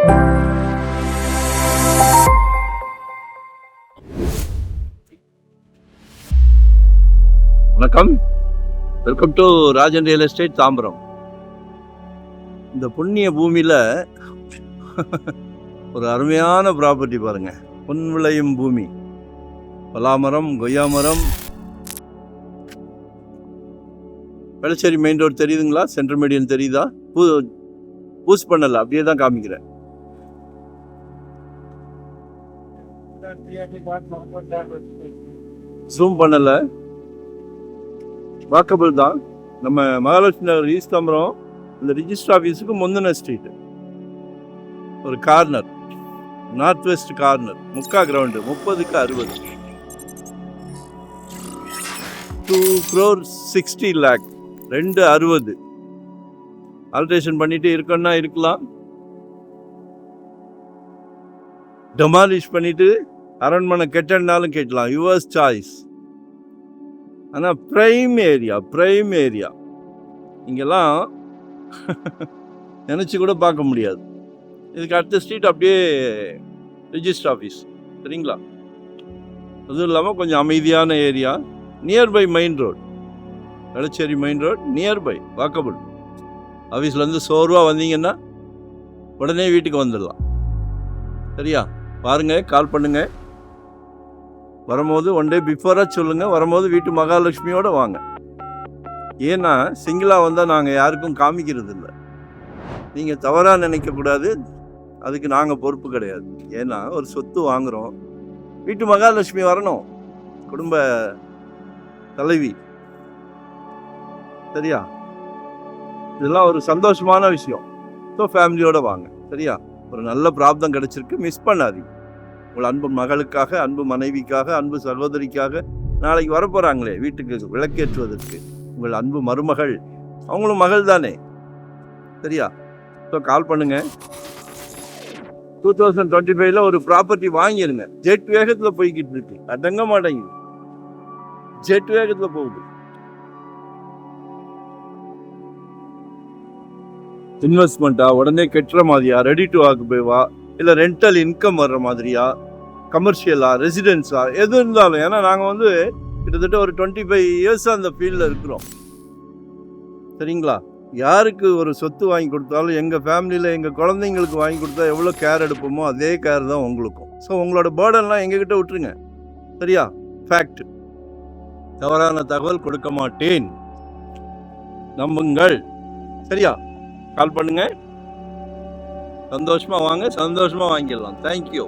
வணக்கம், welcome to Rajan real estate Tambaram. இந்த புண்ணிய பூமியில் ஒரு அருமையான ப்ராப்பர்ட்டி பாருங்க. பொன் விளையும் பூமி, பலாமரம், கொய்யா மரம். வெளச்சேரி மெயின் ரோடு தெரியுதுங்களா? சென்ட்ரல் மீடியன் தெரியுதா? பூஸ் பண்ணல, அப்படியே தான் காமிக்கிறேன். ஜூம் பண்ணல, வாக்கபிள் தான். நம்ம மகாலட்சுமி நகர் ஈஸ்ட் தாம்பரம், இந்த ரிஜிஸ்டர் ஆஃபீஸுக்கு முந்தின ஸ்ட்ரீட், ஒரு கார்னர், நார்த் வெஸ்ட் கார்னர், முக்கா கிரவுண்டு, 30க்கு 60, 2,60 lakh, 260. ஆல்ட்ரேஷன் பண்ணிட்டு இருக்கோன்னா இருக்கலாம், டெமாலிஷ் பண்ணிட்டு அரண்மனை கெட்டனாலும் கேட்கலாம், யுவர்ஸ் சாய்ஸ். ஆனால் ப்ரைம் ஏரியா இங்கெல்லாம் நினச்சி கூட பார்க்க முடியாது. இதுக்கு அடுத்த ஸ்ட்ரீட் அப்படியே ரிஜிஸ்டர் ஆஃபீஸ், சரிங்களா? அதுவும் இல்லாமல் கொஞ்சம் அமைதியான area, nearby main road, Velachery main road, nearby, walkable. ஆஃபீஸ்லேருந்து சோர்வாக வந்தீங்கன்னா உடனே வீட்டுக்கு வந்துடலாம், சரியா? பாருங்கள், கால் பண்ணுங்கள். வரும்போது ஒன் டே பிஃபோராக சொல்லுங்கள். வரும்போது வீட்டு மகாலட்சுமியோடு வாங்க. ஏன்னா சிங்கிளாக வந்தால் நாங்கள் யாருக்கும் காமிக்கிறது இல்லை. நீங்கள் தவறாக நினைக்கக்கூடாது, அதுக்கு நாங்கள் பொறுப்பு கிடையாது. ஏன்னா ஒரு சொத்து வாங்குகிறோம், வீட்டு மகாலட்சுமி வரணும், குடும்ப தலைவி, சரியா? இதெல்லாம் ஒரு சந்தோஷமான விஷயம். ஸோ ஃபேமிலியோடு வாங்க, சரியா? ஒரு நல்ல பிராப்தம் கிடச்சிருக்கு, மிஸ் பண்ணாதீங்க. உங்கள் அன்பு மகளுக்காக, அன்பு மனைவிக்காக, அன்பு சகோதரிக்காக நாளைக்கு வரப்போகிறாங்களே வீட்டுக்கு விளக்கேற்றுவதற்கு, உங்கள் அன்பு மருமகள், அவங்களும் மகள் தானே, சரியா? ஸோ கால் பண்ணுங்க. 2025 ஒரு ப்ராப்பர்ட்டி வாங்கிடுங்க. ஜெட் வேகத்தில் போய்கிட்டு இருக்கு, அடங்க மாட்டேங்குது, ஜெட் வேகத்தில் போகுது. இன்வெஸ்ட்மெண்ட்டா, உடனே கெட்டுற மாதிரியா, ரெடி டு ஆக்குபேவா, இல்லை ரெண்டல் இன்கம் வர்ற மாதிரியா, கமர்ஷியலா, ரெசிடென்ஸா, எது இருந்தாலும். ஏன்னா நாங்கள் கிட்டத்தட்ட ஒரு 25 இயர்ஸாக அந்த ஃபீல்டில் இருக்கிறோம், சரிங்களா? யாருக்கு ஒரு சொத்து வாங்கி கொடுத்தாலும் எங்கள் ஃபேமிலியில் எங்கள் குழந்தைங்களுக்கு வாங்கி கொடுத்தா எவ்வளோ கேர் எடுப்போமோ அதே கேர் தான் உங்களுக்கும். ஸோ உங்களோட பேர்டன்லாம் எங்ககிட்ட விட்டுருங்க, சரியா? ஃபேக்ட், தவறான தகவல் கொடுக்க மாட்டேன், நம்புங்கள், சரியா? கால் பண்ணுங்க, சந்தோஷமாக வாங்க, சந்தோஷமாக வாங்கிடலாம். தேங்க்யூ.